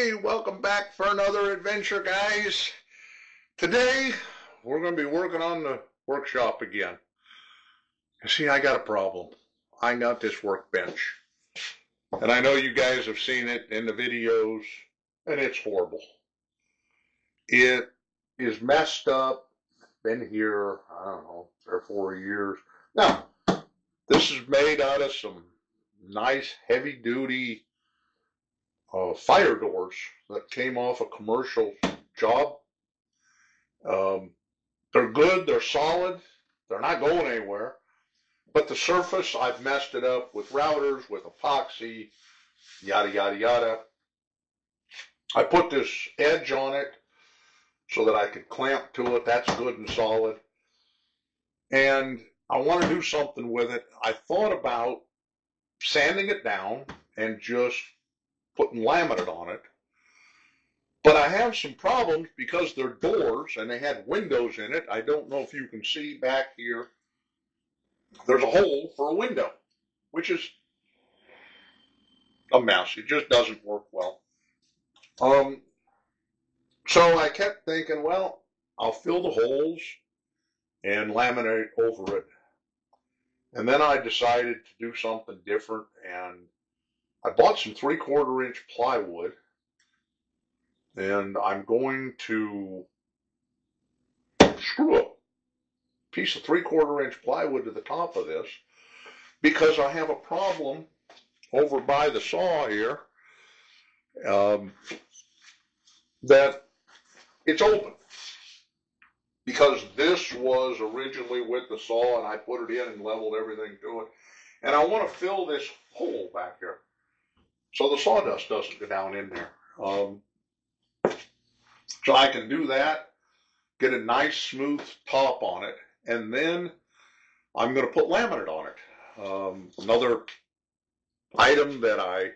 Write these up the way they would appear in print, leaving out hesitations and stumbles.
Hey, welcome back for another adventure, guys. Today, we're going to be working on the workshop again. You see, I got a problem. I got this workbench. And I know you guys have seen it in the videos, and it's horrible. It is messed up. Been here, I don't know, 3 or 4 years. Now, this is made out of some nice heavy-duty fire doors that came off a commercial job. They're good, they're solid, they're not going anywhere. But the surface, I've messed it up with routers, with epoxy, yada, yada, yada. I put this edge on it so that I could clamp to it. That's good and solid. And I want to do something with it. I thought about sanding it down and just putting laminate on it. But I have some problems because they're doors and they had windows in it. I don't know if you can see back here. There's a hole for a window, which is a mess. It just doesn't work well. So I kept thinking, well, I'll fill the holes and laminate over it. And then I decided to do something different, and I bought some 3/4 inch plywood, and I'm going to screw a piece of 3/4 inch plywood to the top of this because I have a problem over by the saw here that it's open. Because this was originally with the saw and I put it in and leveled everything to it. And I want to fill this hole back here so the sawdust doesn't go down in there. So I can do that, get a nice smooth top on it, and then I'm going to put laminate on it. Another item that I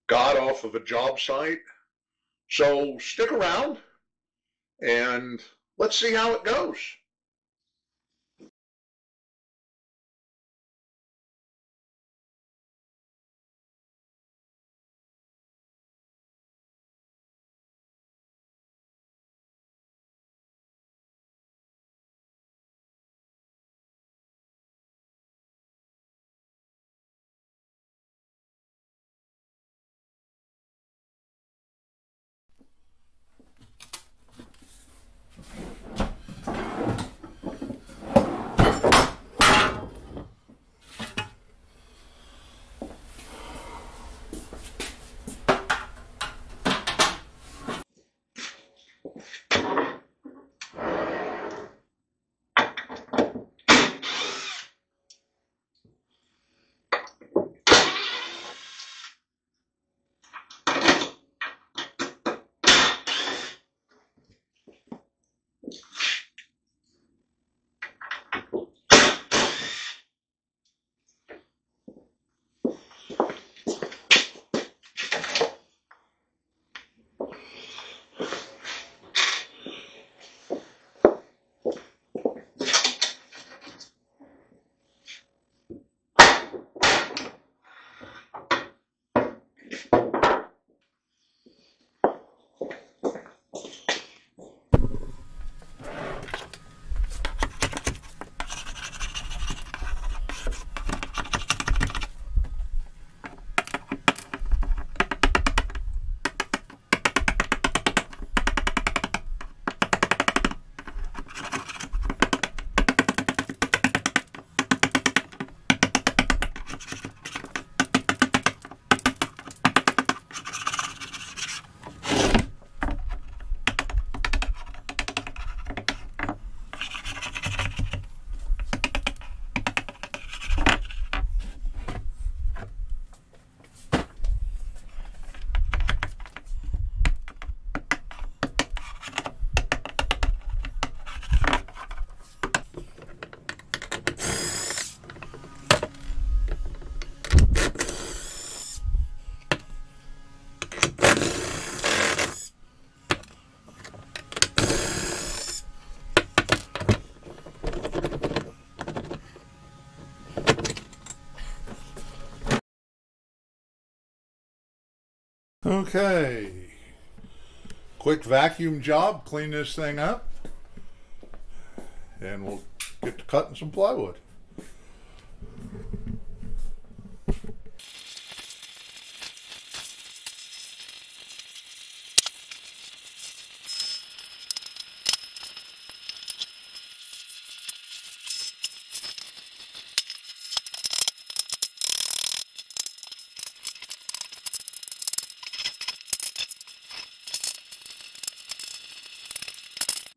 got off of a job site. So stick around and let's see how it goes. Okay, quick vacuum job, clean this thing up, and we'll get to cutting some plywood.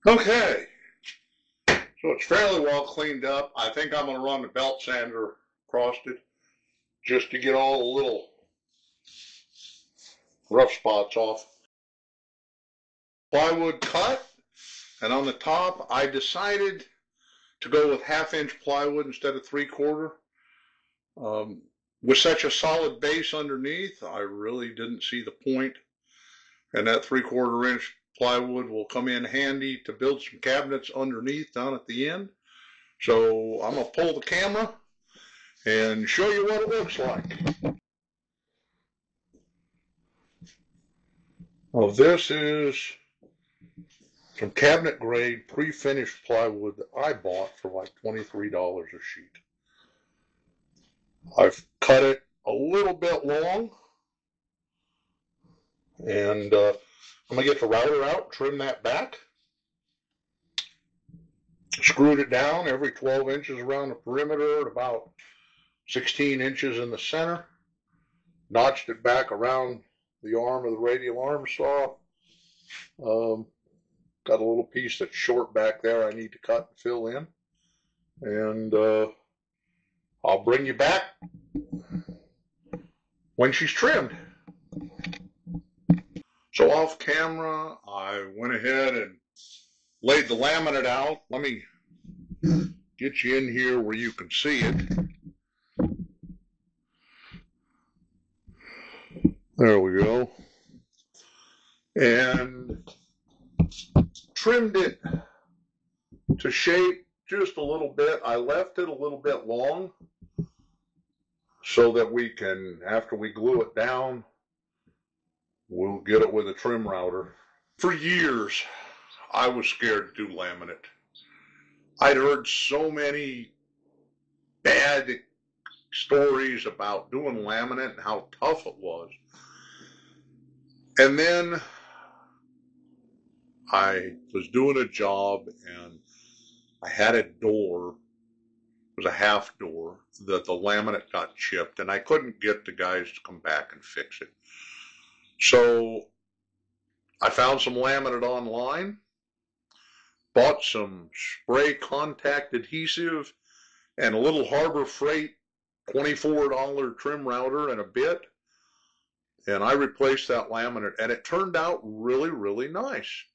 Okay, so it's fairly well cleaned up. I think I'm going to run the belt sander across it just to get all the little rough spots off. Plywood cut, and on the top I decided to go with 1/2 inch plywood instead of 3/4. With such a solid base underneath, I really didn't see the point, and that 3/4 inch plywood will come in handy to build some cabinets underneath down at the end. So I'm going to pull the camera and show you what it looks like. Well, this is some cabinet grade pre-finished plywood that I bought for like $23 a sheet. I've cut it a little bit long, and I'm going to get the router out, trim that back. Screwed it down every 12 inches around the perimeter at about 16 inches in the center. Notched it back around the arm of the radial arm saw. Got a little piece that's short back there I need to cut and fill in. And I'll bring you back when she's trimmed. So off camera, I went ahead and laid the laminate out. Let me get you in here where you can see it. There we go. And trimmed it to shape just a little bit. I left it a little bit long so that we can, after we glue it down, we'll get it with a trim router. For years, I was scared to do laminate. I'd heard so many bad stories about doing laminate and how tough it was. And then I was doing a job and I had a door, it was a half door, that the laminate got chipped and I couldn't get the guys to come back and fix it. So I found some laminate online, bought some spray contact adhesive and a little Harbor Freight $24 trim router and a bit. And I replaced that laminate and it turned out really, really nice.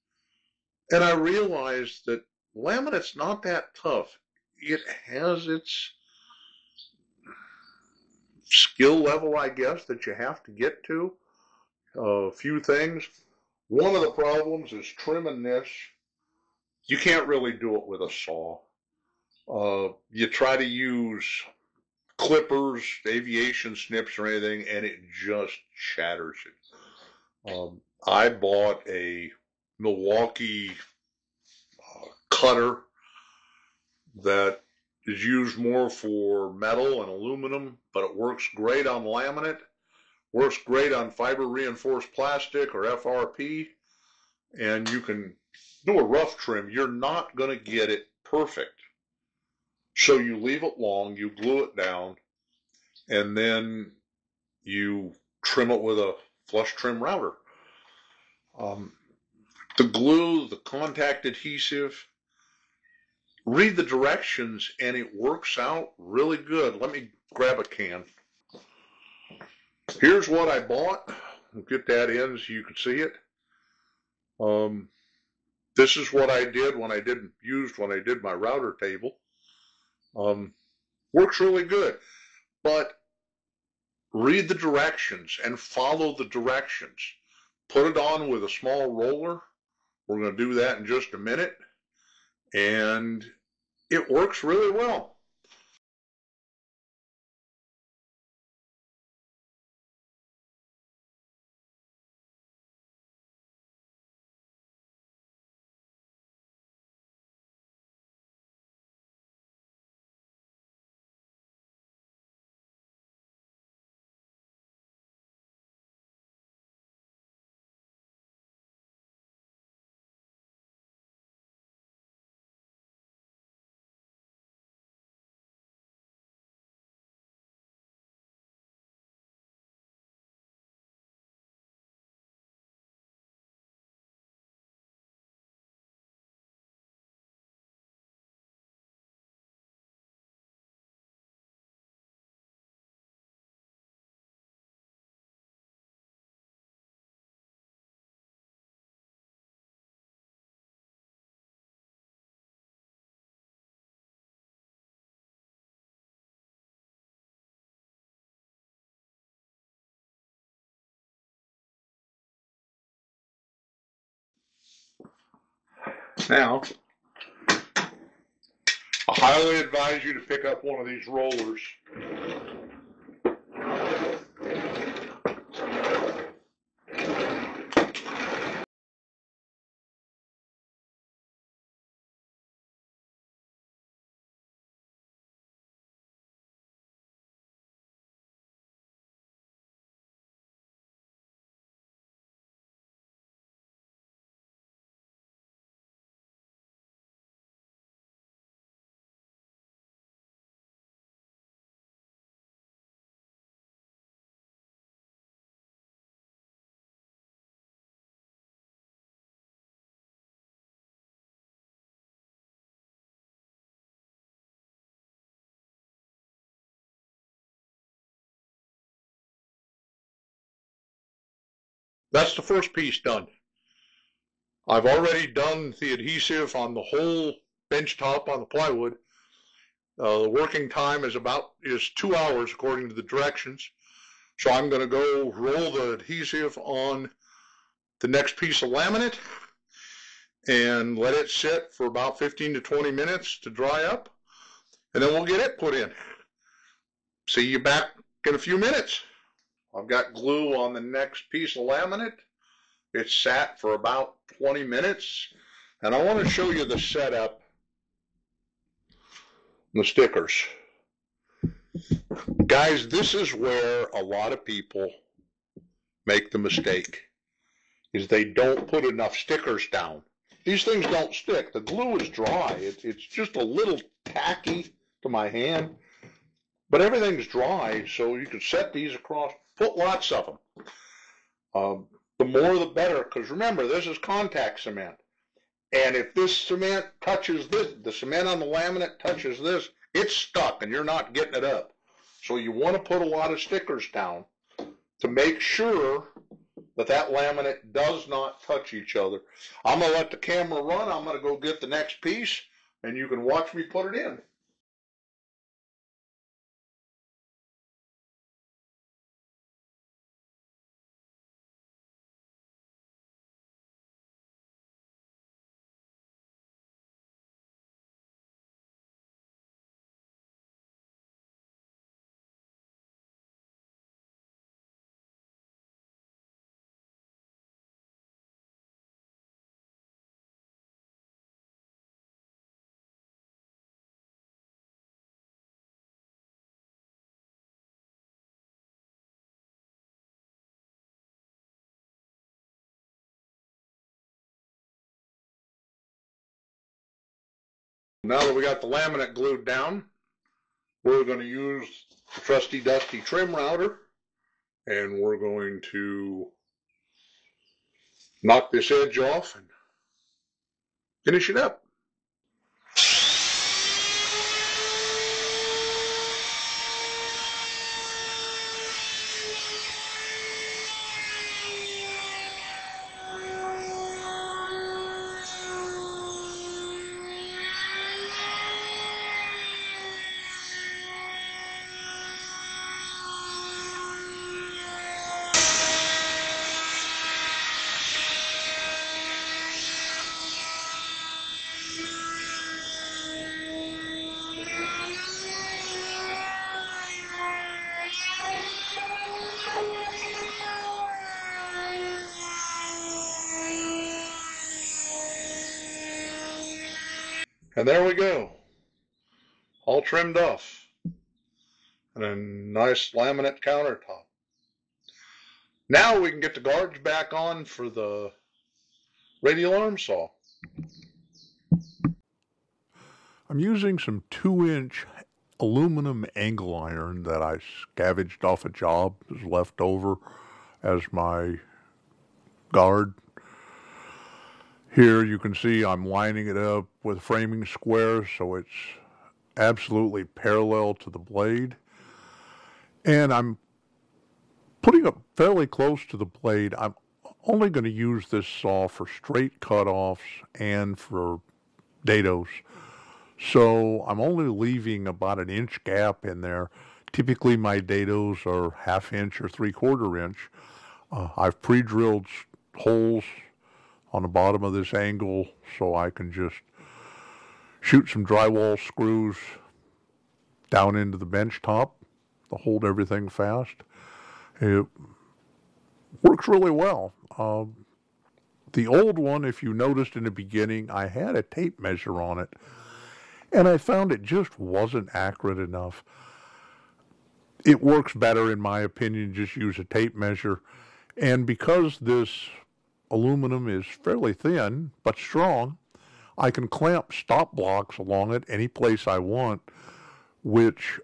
And I realized that laminate's not that tough. It has its skill level, I guess, that you have to get to. A few things. One of the problems is trimming this. You can't really do it with a saw. You try to use clippers, aviation snips or anything, and it just shatters it. I bought a Milwaukee cutter that is used more for metal and aluminum, but it works great on laminate, works great on fiber reinforced plastic or FRP, and you can do a rough trim. You're not going to get it perfect. So you leave it long, you glue it down, and then you trim it with a flush trim router. The glue, the contact adhesive, read the directions and it works out really good. Let me grab a can. Here's what I bought. I'll get that in so you can see it. This is what I did when I did my router table. Works really good, but read the directions and follow the directions. Put it on with a small roller. We're going to do that in just a minute, and it works really well. Now, I highly advise you to pick up one of these rollers. That's the first piece done. I've already done the adhesive on the whole bench top on the plywood. The working time is 2 hours according to the directions. So I'm going to go roll the adhesive on the next piece of laminate and let it sit for about 15 to 20 minutes to dry up, and then we'll get it put in. See you back in a few minutes. I've got glue on the next piece of laminate. It's sat for about 20 minutes, and I want to show you the setup, the stickers. Guys, this is where a lot of people make the mistake, is they don't put enough stickers down. These things don't stick. The glue is dry. It's just a little tacky to my hand, but everything's dry, so you can set these across, put lots of them. The more the better, because remember, this is contact cement. And if this cement touches this, the cement on the laminate touches this, it's stuck and you're not getting it up. So you want to put a lot of stickers down to make sure that that laminate does not touch each other. I'm going to let the camera run. I'm going to go get the next piece, and you can watch me put it in. Now that we got the laminate glued down, we're going to use the trusty dusty trim router, and we're going to knock this edge off and finish it up. And there we go, all trimmed off, and a nice laminate countertop. Now we can get the guards back on for the radial arm saw. I'm using some 2-inch aluminum angle iron that I scavenged off a job, is left over as my guard. Here you can see I'm lining it up with framing squares so it's absolutely parallel to the blade. And I'm putting it fairly close to the blade. I'm only going to use this saw for straight cutoffs and for dados. So I'm only leaving about an inch gap in there. Typically my dados are 1/2 inch or 3/4 inch. I've pre-drilled holes on the bottom of this angle so I can just shoot some drywall screws down into the bench top to hold everything fast. It works really well. The old one, if you noticed in the beginning, I had a tape measure on it, and I found it just wasn't accurate enough. It works better, in my opinion, just use a tape measure. And because this aluminum is fairly thin but strong, I can clamp stop blocks along it any place I want, which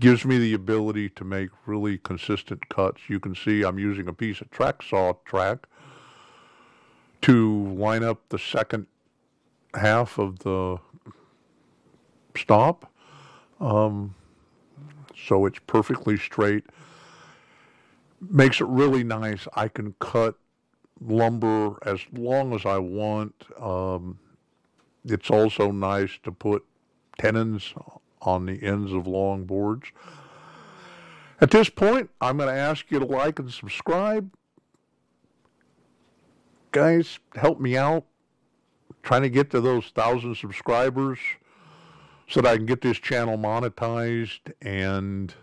gives me the ability to make really consistent cuts. You can see I'm using a piece of track saw track to line up the second half of the stop, so it's perfectly straight. Makes it really nice. I can cut lumber as long as I want. It's also nice to put tenons on the ends of long boards. At this point, I'm going to ask you to like and subscribe. Guys, help me out. Trying to get to those 1,000 subscribers so that I can get this channel monetized and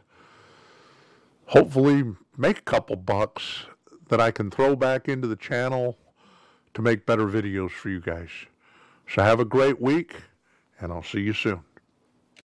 hopefully make a couple bucks that I can throw back into the channel to make better videos for you guys. So have a great week, and I'll see you soon.